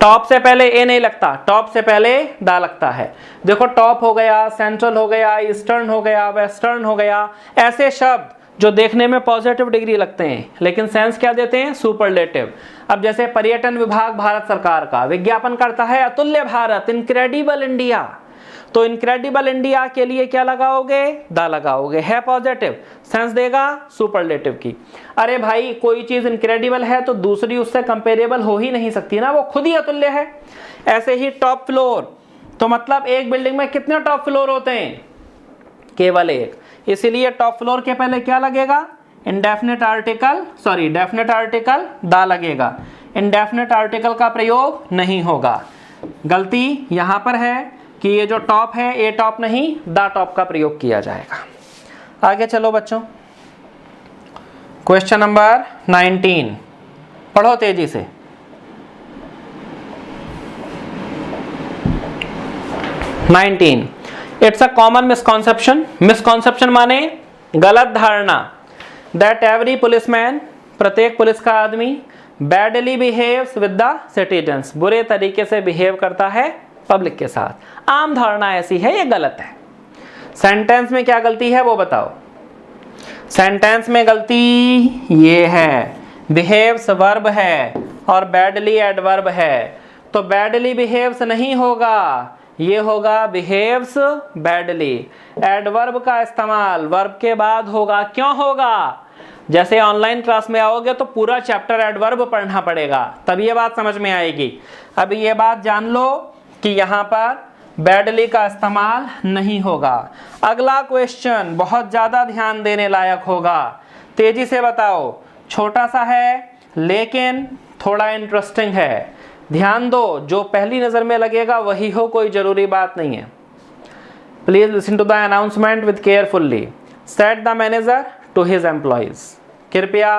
S1: टॉप से पहले ए नहीं लगता, टॉप से पहले दा लगता है। देखो टॉप हो गया, सेंट्रल हो गया, ईस्टर्न हो गया, वेस्टर्न हो गया, ऐसे शब्द जो देखने में पॉजिटिव डिग्री लगते हैं लेकिन सेंस क्या देते हैं, सुपरलेटिव। अब जैसे पर्यटन विभाग भारत सरकार का विज्ञापन करता है अतुल्य भारत, इनक्रेडिबल इंडिया, तो इनक्रेडिबल इंडिया के लिए क्या लगाओगे, दा लगाओगे, है पॉजिटिव, सेंस देगा सुपरलेटिव की। अरे भाई कोई चीज इनक्रेडिबल है तो दूसरी उससे कंपेरेबल हो ही नहीं सकती ना, वो खुद ही अतुल्य है। ऐसे ही टॉप फ्लोर, तो मतलब एक बिल्डिंग में कितने टॉप फ्लोर होते हैं, केवल एक, इसीलिए टॉप फ्लोर के पहले क्या लगेगा, indefinite article, sorry definite article दा लगेगा, इंडेफिनिट आर्टिकल का प्रयोग नहीं होगा। गलती यहां पर है कि ये जो टॉप है ए टॉप नहीं, दा टॉप का प्रयोग किया जाएगा। आगे चलो बच्चों, क्वेश्चन नंबर 19 पढ़ो तेजी से। It's a common misconception, misconception माने गलत धारणा, दैट एवरी पुलिसमैन, प्रत्येक पुलिस का आदमी, badly behaves with the citizens, बुरे तरीके से बिहेव करता है पब्लिक के साथ। आम धारणा ऐसी है, ये गलत है। सेंटेंस में क्या गलती है वो बताओ। सेंटेंस में गलती ये है, बिहेव्स वर्ब है और बैडली एडवर्ब है, तो बैडली बिहेव्स नहीं होगा, ये होगा बिहेव्स बैडली। एडवर्ब का इस्तेमाल वर्ब के बाद होगा, क्यों होगा, जैसे ऑनलाइन क्लास में आओगे तो पूरा चैप्टर एडवर्ब पढ़ना पड़ेगा, तब ये बात समझ में आएगी। अभी ये बात जान लो कि यहाँ पर बैडली का इस्तेमाल नहीं होगा। अगला क्वेश्चन बहुत ज़्यादा ध्यान देने लायक होगा, तेजी से बताओ, छोटा सा है लेकिन थोड़ा इंटरेस्टिंग है, ध्यान दो, जो पहली नज़र में लगेगा वही हो, कोई ज़रूरी बात नहीं है। Please listen to the announcement with carefully, said the manager to his employees. कृपया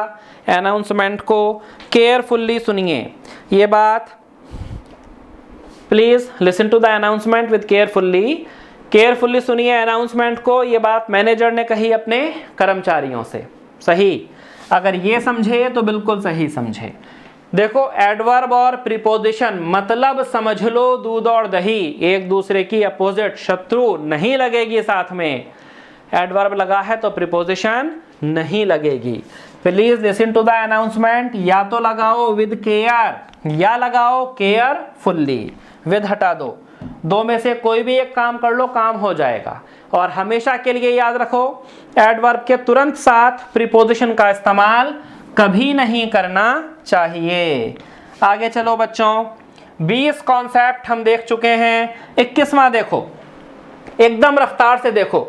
S1: अनाउंसमेंट को केयरफुल्ली सुनिए, ये बात please listen to the announcement with carefully, carefully सुनिए अनाउंसमेंट को, ये बात मैनेजर ने कही अपने कर्मचारियों से। सही, अगर ये समझे तो बिल्कुल सही समझे। देखो एडवर्ब और प्रीपोजिशन मतलब समझ लो दूध और दही, एक दूसरे की अपोजिट, शत्रु नहीं लगेगी साथ में। एडवर्ब लगा है तो प्रीपोजिशन नहीं लगेगी। Please listen to the announcement, या तो लगाओ विद केयर या लगाओ केयरफुल्ली, विद हटा दो में से कोई भी एक काम कर लो, काम हो जाएगा। और हमेशा के लिए याद रखो, एडवर्ब के तुरंत साथ प्रीपोजिशन का इस्तेमाल कभी नहीं करना चाहिए। आगे चलो बच्चों, 20 कॉन्सेप्ट हम देख चुके हैं, 21वां देखो, एकदम रफ्तार से देखो।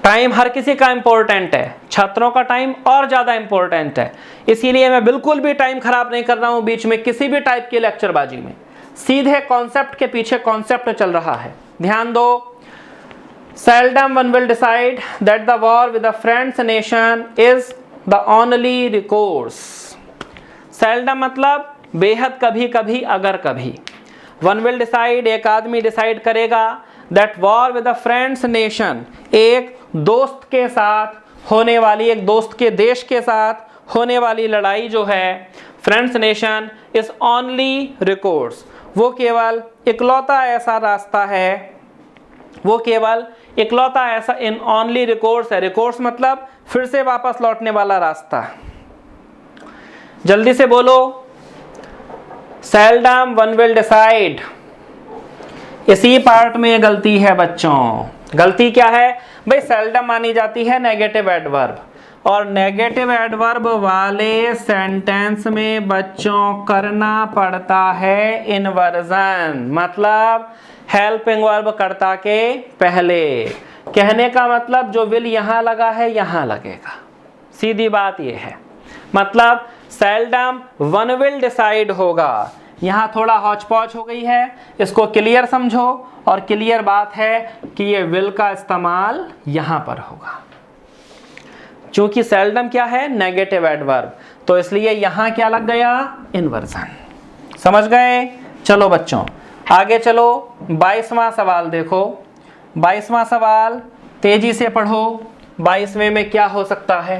S1: टाइम हर किसी का इंपॉर्टेंट है, छात्रों का टाइम और ज्यादा इंपॉर्टेंट है, इसीलिए मैं बिल्कुल भी टाइम खराब नहीं कर रहा हूं बीच में किसी भी टाइप की लेक्चरबाजी में, सीधे कॉन्सेप्ट के पीछे कॉन्सेप्ट चल रहा है। ध्यान दो, seldom one will decide that the war with a friend's nation is the only recourse। seldom मतलब बेहद कभी कभी, अगर कभी। one will decide एक आदमी डिसाइड करेगा, that war with a friend's nation एक दोस्त के साथ होने वाली, एक दोस्त के देश के साथ होने वाली लड़ाई जो है, friends nation is only recourse, वो केवल इकलौता ऐसा रास्ता है, वो केवल इकलौता ऐसा इन ओनली रिकोर्स है। रिकोर्स मतलब फिर से वापस लौटने वाला रास्ता। जल्दी से बोलो, सेल्डम वन विल डिसाइड, इसी पार्ट में गलती है बच्चों। गलती क्या है भाई, सेल्डम मानी जाती है नेगेटिव एडवर्ब, और नेगेटिव एडवर्ब वाले सेंटेंस में बच्चों करना पड़ता है इन्वर्जन, मतलब हेल्पिंग वर्ब कर्ता के पहले। कहने का मतलब जो विल यहां लगा है यहां लगेगा, सीधी बात यह है। मतलब सेल्डम वन विल डिसाइड होगा, यहां थोड़ा हौच पौच हो गई है, इसको क्लियर समझो, और क्लियर बात है कि ये विल का इस्तेमाल यहां पर होगा। क्योंकि सेल्डम क्या है, नेगेटिव एडवर्ब, तो इसलिए यहां क्या लग गया, इन्वर्जन। समझ गए? चलो बच्चों आगे चलो, 22वां सवाल देखो। 22वां सवाल तेजी से पढ़ो, 22वें में क्या हो सकता है।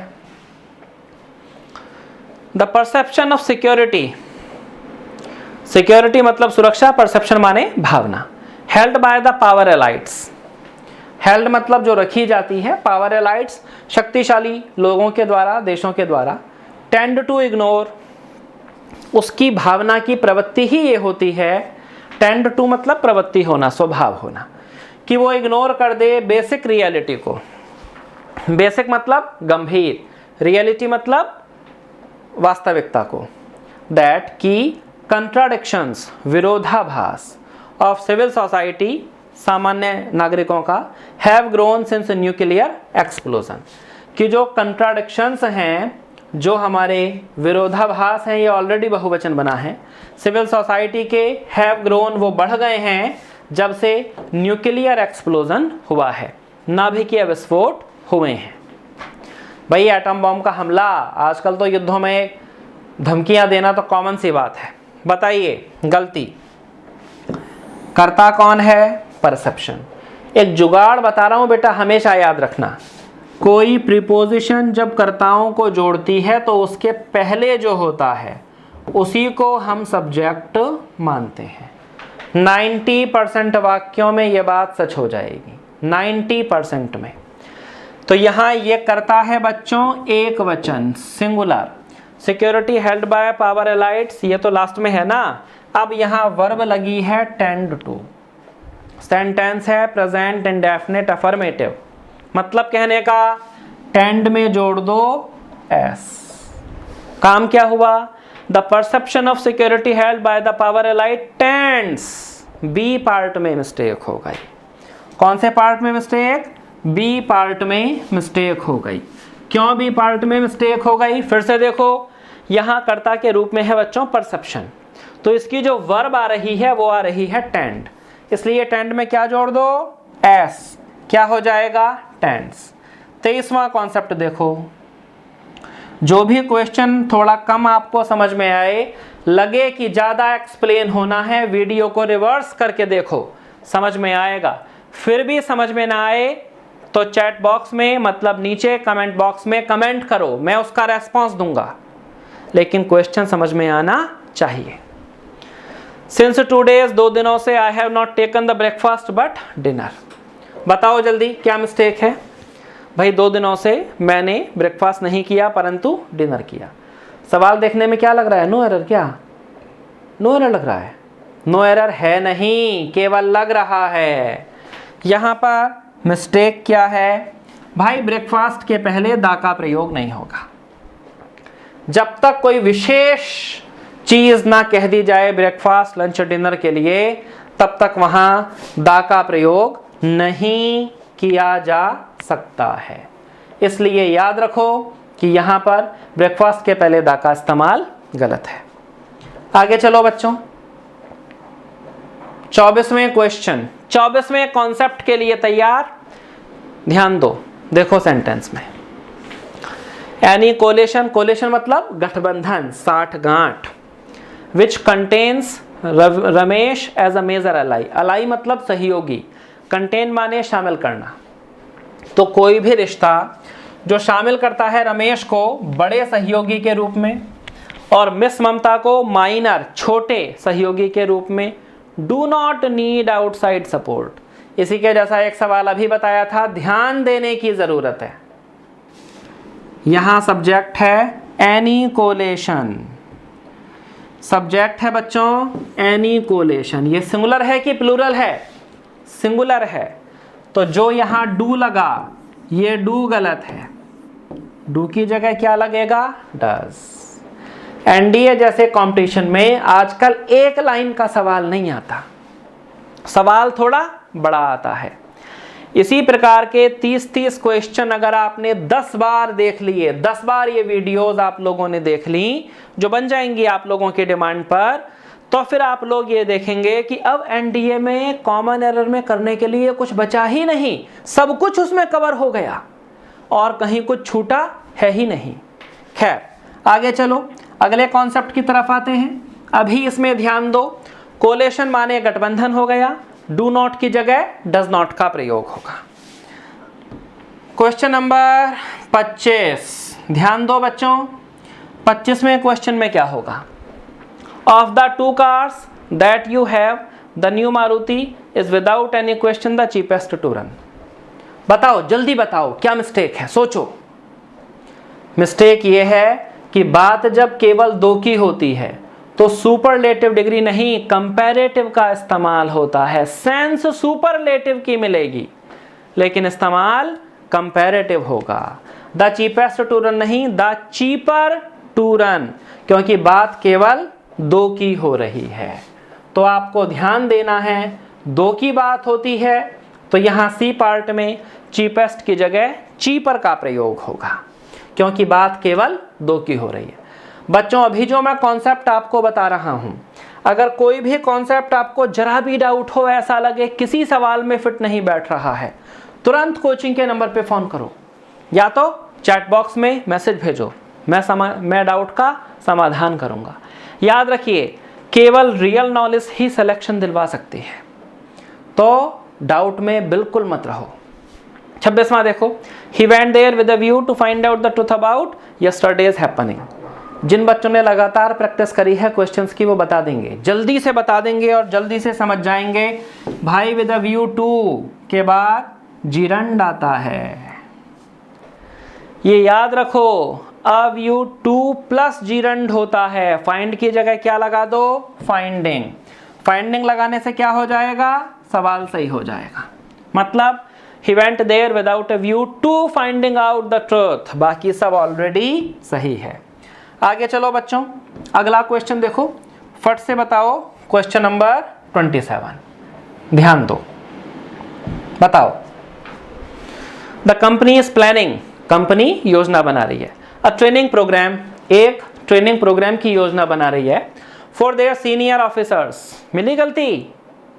S1: The perception of security security मतलब सुरक्षा, परसेप्शन माने भावना। Held by the power elites, held मतलब जो रखी जाती है, पावर एलाइट्स शक्तिशाली लोगों के द्वारा, देशों के द्वारा। टेंड टू इग्नोर, उसकी भावना की प्रवृत्ति ही ये होती है, टेंड टू मतलब प्रवृत्ति होना, स्वभाव होना, कि वो इग्नोर कर दे बेसिक रियलिटी को। बेसिक मतलब गंभीर, रियलिटी मतलब वास्तविकता को। दैट की कंट्राडिक्शंस, विरोधाभास ऑफ सिविल सोसाइटी, सामान्य नागरिकों का, have grown since nuclear explosion, कि जो कंट्राडिक्शंस हैं, जो हमारे विरोधाभास हैं, ये ऑलरेडी बहुवचन बना है, सिविल सोसाइटी के, हैव ग्रोन वो बढ़ गए हैं जब से न्यूक्लियर एक्सप्लोजन हुआ है, नाभिकीय विस्फोट हुए हैं। भाई एटम बॉम्ब का हमला, आजकल तो युद्धों में धमकियां देना तो कॉमन सी बात है। बताइए गलती करता कौन है? परसेप्शन। एक जुगाड़ बता रहा हूं बेटा, हमेशा याद रखना, कोई प्रीपोजिशन जब कर्ताओं को जोड़ती है तो उसके पहले जो होता है उसी को हम सब्जेक्ट मानते हैं। 90% वाक्यों में यह बात सच हो जाएगी, 90% में। तो यहां ये करता है बच्चों एक वचन, singular. Security held by power elites, ये तो लास्ट में है ना। अब यहां वर्ब लगी है टेंड टू, सेंटेंस है प्रेजेंट इंडेफिनिट अफर्मेटिव, मतलब कहने का टेंड में जोड़ दो एस। काम क्या हुआ? The perception of security held by the power elite tends, B part में मिस्टेक हो गई। कौन से पार्ट में मिस्टेक? बी पार्ट में मिस्टेक हो गई। क्यों बी पार्ट में मिस्टेक हो गई? फिर से देखो, यहां कर्ता के रूप में है बच्चों परसेप्शन, तो इसकी जो वर्ब आ रही है वो आ रही है टेंड, इसलिए टेंड में क्या जोड़ दो? एस। क्या हो जाएगा? टेंड्स। 23वां कॉन्सेप्ट देखो, जो भी क्वेश्चन थोड़ा कम आपको समझ में आए, लगे कि ज्यादा एक्सप्लेन होना है, वीडियो को रिवर्स करके देखो, समझ में आएगा। फिर भी समझ में ना आए तो चैट बॉक्स में, मतलब नीचे कमेंट बॉक्स में कमेंट करो, मैं उसका रेस्पॉन्स दूंगा, लेकिन क्वेश्चन समझ में आना चाहिए। सिंस 2 days, 2 दिनों से I have not taken the breakfast but dinner. बताओ जल्दी क्या मिस्टेक है? भाई 2 दिनों से मैंने ब्रेकफास्ट नहीं किया परंतु डिनर किया। सवाल देखने में क्या लग रहा है? No error. क्या नो एरर लग रहा है? नो एरर है नहीं, केवल लग रहा है। यहां पर मिस्टेक क्या है भाई? ब्रेकफास्ट के पहले दा का प्रयोग नहीं होगा। जब तक कोई विशेष चीज ना कह दी जाए ब्रेकफास्ट लंच डिनर के लिए, तब तक वहां दा का प्रयोग नहीं किया जा सकता है। इसलिए याद रखो कि यहां पर ब्रेकफास्ट के पहले दा का इस्तेमाल गलत है। आगे चलो बच्चों, 24वें क्वेश्चन, 24वें कॉन्सेप्ट के लिए तैयार? ध्यान दो, देखो सेंटेंस में एनी कोलेशन, कोलेशन मतलब गठबंधन, साठगांठ, which contains Ramesh as a major ally, ally मतलब सहयोगी, कंटेन माने शामिल करना। तो कोई भी रिश्ता जो शामिल करता है रमेश को बड़े सहयोगी के रूप में और मिस ममता को माइनर छोटे सहयोगी के रूप में, do not need outside support. इसी के जैसा एक सवाल अभी बताया था, ध्यान देने की जरूरत है। यहां सब्जेक्ट है एनी कोलेशन, सब्जेक्ट है बच्चों एनी कोलेशन। ये सिंगुलर है कि प्लूरल है? सिंगुलर है, तो जो यहां डू लगा ये डू गलत है, डू की जगह क्या लगेगा? डज। एनडीए जैसे कंपटीशन में आजकल एक लाइन का सवाल नहीं आता, सवाल थोड़ा बड़ा आता है। इसी प्रकार के 30-30 क्वेश्चन अगर आपने 10 बार देख लिए, 10 बार ये वीडियोस आप लोगों ने देख ली, जो बन जाएंगी आप लोगों की डिमांड पर, तो फिर आप लोग ये देखेंगे कि अब एनडीए में कॉमन एरर में करने के लिए कुछ बचा ही नहीं, सब कुछ उसमें कवर हो गया और कहीं कुछ छूटा है ही नहीं। खैर आगे चलो, अगले कॉन्सेप्ट की तरफ आते हैं। अभी इसमें ध्यान दो, कोलेशन माने गठबंधन हो गया, डू नॉट की जगह डज नॉट का प्रयोग होगा। क्वेश्चन नंबर 25, ध्यान दो बच्चों, 25वें क्वेश्चन में क्या होगा? of the two cars that you have, the new Maruti is without any question the cheapest to run. बताओ, जल्दी बताओ, क्या मिस्टेक है, सोचो। मिस्टेक ये है कि बात जब केवल दो की होती है तो सुपरलेटिव डिग्री नहीं, कंपैरेटिव का इस्तेमाल होता है। सेंस सुपरलेटिव की मिलेगी लेकिन इस्तेमाल कंपैरेटिव होगा। द चीपेस्ट टू रन नहीं, द चीपर टू रन, क्योंकि बात केवल दो की हो रही है। तो आपको ध्यान देना है, दो की बात होती है तो यहाँ सी पार्ट में चीपेस्ट की जगह चीपर का प्रयोग होगा, क्योंकि बात केवल दो की हो रही है। बच्चों, अभी जो मैं कॉन्सेप्ट आपको बता रहा हूं, अगर कोई भी कॉन्सेप्ट आपको जरा भी डाउट हो, ऐसा लगे किसी सवाल में फिट नहीं बैठ रहा है, तुरंत कोचिंग के नंबर पे फ़ोन करो या तो चैट बॉक्स में मैसेज भेजो, मैं डाउट का समाधान करूंगा। याद रखिए, केवल रियल नॉलेज ही सिलेक्शन दिलवा सकती है, तो डाउट में बिल्कुल मत रहो। 26वां देखो, he went there with a view to find out the truth about yesterday's happening. जिन बच्चों ने लगातार प्रैक्टिस करी है क्वेश्चंस की, वो बता देंगे, जल्दी से बता देंगे और जल्दी से समझ जाएंगे। भाई विद अ व्यू टू के बाद जिरंड आता है, ये याद रखो। अ व्यू टू प्लस जिरंड होता है। फाइंड की जगह क्या लगा दो, फाइंडिंग। फाइंडिंग लगाने से क्या हो जाएगा, सवाल सही हो जाएगा। मतलब he went there without a view to finding out the truth, बाकी सब ऑलरेडी सही है। आगे चलो बच्चों, अगला क्वेश्चन देखो, फट से बताओ। क्वेश्चन नंबर 27, ध्यान दो, बताओ। The company is planning, company योजना बना रही है। अ ट्रेनिंग प्रोग्राम, एक ट्रेनिंग प्रोग्राम की योजना बना रही है। फॉर देयर सीनियर ऑफिसर्स, मिली गलती,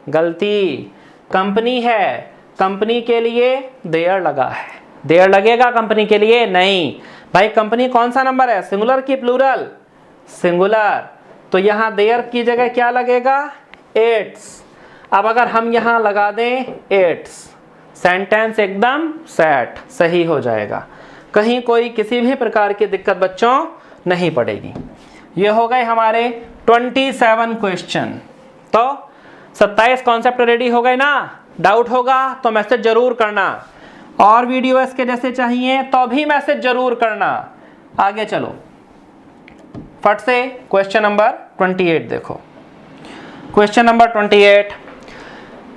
S1: गलती कंपनी है, कंपनी के लिए देयर लगा है। देयर लगेगा कंपनी के लिए, नहीं भाई। कंपनी कौन सा नंबर है, सिंगुलर की प्लूरल, सिंगुलर, तो यहां देयर की जगह क्या लगेगा, एट्स। अब अगर हम यहां लगा दें एट्स, सेंटेंस एकदम सेट, सही हो जाएगा। कहीं कोई किसी भी प्रकार की दिक्कत बच्चों नहीं पड़ेगी। ये हो गए हमारे 27 क्वेश्चन। तो 27 कॉन्सेप्ट रेडी हो गए ना। डाउट होगा तो मैसेज जरूर करना, और वीडियो इसके जैसे चाहिए तो भी मैसेज जरूर करना। आगे चलो, फट से क्वेश्चन नंबर 28 देखो। Question number 28,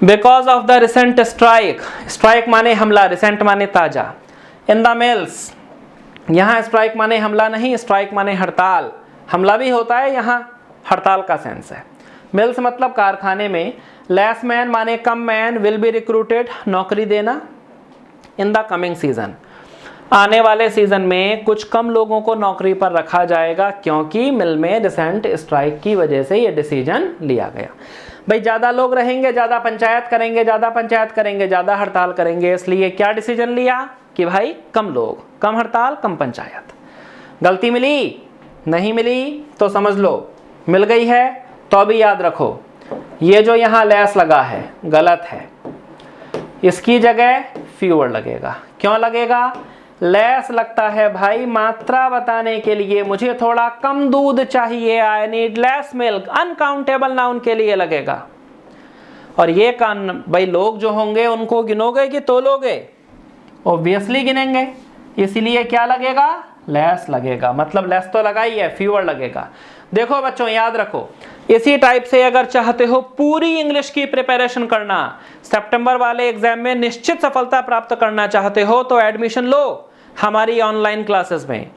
S1: because of the recent strike, strike माने हमला, रिसेंट माने ताजा, इन द मिल्स, यहाँ स्ट्राइक माने हमला नहीं, स्ट्राइक माने हड़ताल, हमला भी होता है, यहाँ हड़ताल का सेंस है। मिल्स मतलब कारखाने में। लेस मैन माने कम मैन विल बी रिक्रूटेड, नौकरी देना। इन द कमिंग सीजन, आने वाले सीजन में कुछ कम लोगों को नौकरी पर रखा जाएगा, क्योंकि मिल में रिसेंट स्ट्राइक की वजह से ये डिसीजन लिया गया। भाई ज़्यादा लोग रहेंगे, ज़्यादा पंचायत करेंगे, ज़्यादा पंचायत करेंगे, ज़्यादा हड़ताल करेंगे, इसलिए क्या डिसीजन लिया कि भाई कम लोग, कम हड़ताल, कम पंचायत। गलती मिली, नहीं मिली तो समझ लो मिल गई है, तो भी याद रखो ये जो यहाँ लेस लगा है गलत है, इसकी जगह फ्यूअर लगेगा। क्यों लगेगा, लेस लगता है भाई मात्रा बताने के लिए, मुझे थोड़ा कम दूध चाहिए, I need less milk, uncountable noun के लिए लगेगा। और ये कान भाई लोग जो होंगे उनको गिनोगे कि तोलोगे, ऑब्वियसली गिनेंगे, इसलिए क्या लगेगा, लेस लगेगा। मतलब लेस तो लगा ही है, फ्यूअर लगेगा। देखो बच्चों याद रखो, इसी टाइप से अगर चाहते हो पूरी इंग्लिश की प्रिपरेशन करना, सितंबर वाले एग्जाम में निश्चित सफलता प्राप्त करना चाहते हो, तो एडमिशन लो हमारी ऑनलाइन क्लासेस में।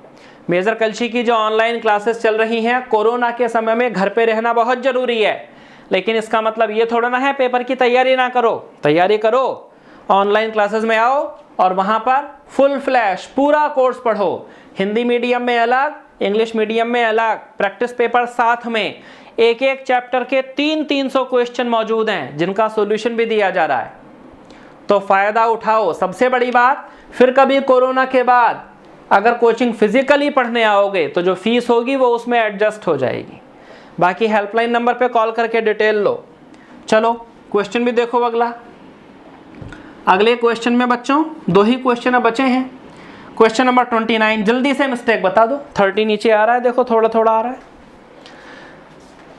S1: मेजर कल्ची की जो ऑनलाइन क्लासेस चल रही हैं, कोरोना के समय में घर पे रहना बहुत जरूरी है, लेकिन इसका मतलब ये थोड़ा ना है पेपर की तैयारी ना करो, तैयारी करो, ऑनलाइन क्लासेस में आओ और वहां पर फुल फ्लैश पूरा कोर्स पढ़ो। हिंदी मीडियम में अलग, इंग्लिश मीडियम में अलग, प्रैक्टिस पेपर साथ में, एक एक चैप्टर के 300 क्वेश्चन मौजूद हैं जिनका सॉल्यूशन भी दिया जा रहा है। तो फायदा उठाओ। सबसे बड़ी बात, फिर कभी कोरोना के बाद अगर कोचिंग फिजिकली पढ़ने आओगे तो जो फीस होगी वो उसमें एडजस्ट हो जाएगी। बाकी हेल्पलाइन नंबर पे कॉल करके डिटेल लो। चलो क्वेश्चन भी देखो अगला। अगले क्वेश्चन में बच्चों 2 ही क्वेश्चन अब बचे हैं। क्वेश्चन नंबर 29, जल्दी से मिस्टेक बता दो। 30 नीचे आ रहा है, देखो थोड़ा थोड़ा आ रहा है।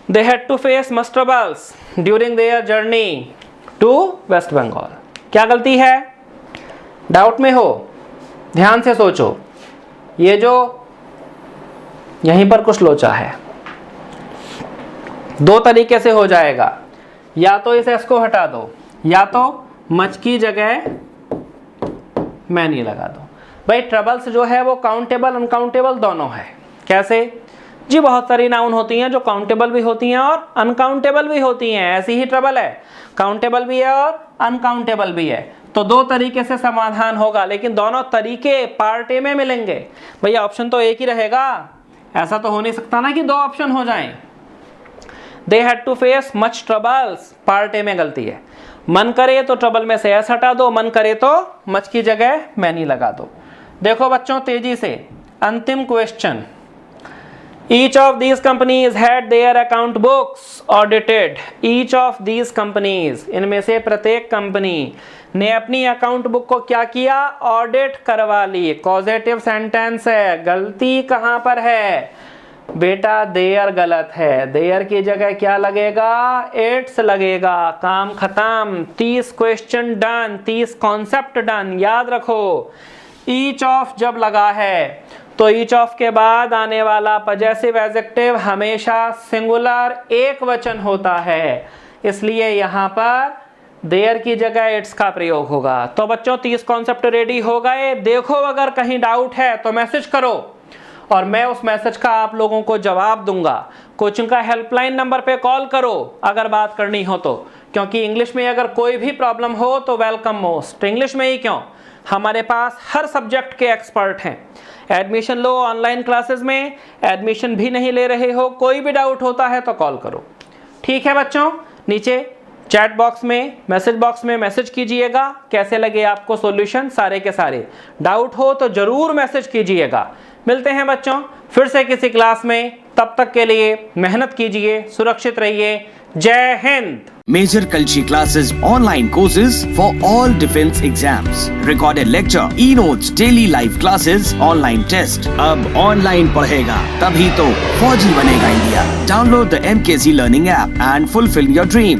S1: they had to face much troubles during their journey to West Bengal. क्या गलती है? डाउट में हो, ध्यान से सोचो, ये जो यहीं पर कुछ लोचा है, दो तरीके से हो जाएगा, या तो इस एस को हटा दो, या तो मच की जगह मैनी लगा दो। भाई ट्रबल्स जो है वो काउंटेबल अनकाउंटेबल दोनों है। कैसे जी? बहुत सारी नाउन होती हैं जो काउंटेबल भी होती हैं और अनकाउंटेबल भी होती हैं, ऐसी ही ट्रबल है, काउंटेबल भी है और अनकाउंटेबल भी है। तो दो तरीके से समाधान होगा, लेकिन दोनों तरीके पार्ट ए में मिलेंगे। भैया ऑप्शन तो एक ही रहेगा, ऐसा तो हो नहीं सकता ना कि दो ऑप्शन हो जाएं। They had to face much troubles, part A में गलती है। मन करे तो ट्रबल में से एस हटा दो, मन करे तो मच की जगह मैनी लगा दो। देखो बच्चों तेजी से, अंतिम question. Each of these companies had their account books audited. Each of these companies, इनमें से प्रत्येक कंपनी ने अपनी अकाउंट बुक को क्या किया? ऑडिट करवा ली। कॉजेटिव सेंटेंस है, गलती कहां पर है बेटा? देयर गलत है, देयर की जगह क्या लगेगा? इट्स लगेगा। काम खत्म, 30 क्वेश्चन डन, 30 कॉन्सेप्ट डन। याद रखो ईच ऑफ जब लगा है तो ईच ऑफ के बाद आने वाला पजेसिव एडजेक्टिव हमेशा सिंगुलर एक वचन होता है, इसलिए यहां पर देयर की जगह इट्स का प्रयोग होगा। तो बच्चों 30 कॉन्सेप्ट रेडी हो गए। देखो अगर कहीं डाउट है तो मैसेज करो और मैं उस मैसेज का आप लोगों को जवाब दूंगा। कोचिंग का हेल्पलाइन नंबर पे कॉल करो अगर बात करनी हो तो, क्योंकि इंग्लिश में अगर कोई भी प्रॉब्लम हो तो वेलकम मोस्ट। इंग्लिश में ही क्यों, हमारे पास हर सब्जेक्ट के एक्सपर्ट हैं। एडमिशन लो ऑनलाइन क्लासेस में, एडमिशन भी नहीं ले रहे हो, कोई भी डाउट होता है तो कॉल करो। ठीक है बच्चों, नीचे चैट बॉक्स में, मैसेज बॉक्स में मैसेज कीजिएगा कैसे लगे आपको सॉल्यूशन सारे के सारे। डाउट हो तो जरूर मैसेज कीजिएगा। मिलते हैं बच्चों फिर से किसी क्लास में, तब तक के लिए मेहनत कीजिए, सुरक्षित रहिए। जय Hind.
S2: Major Kalshi classes online courses for all defense exams. Recorded lecture, e-notes, daily live classes, online test. अब online पढ़ेगा तभी तो फौजी बनेगा India. Download the MKZ Learning app and fulfill your dreams.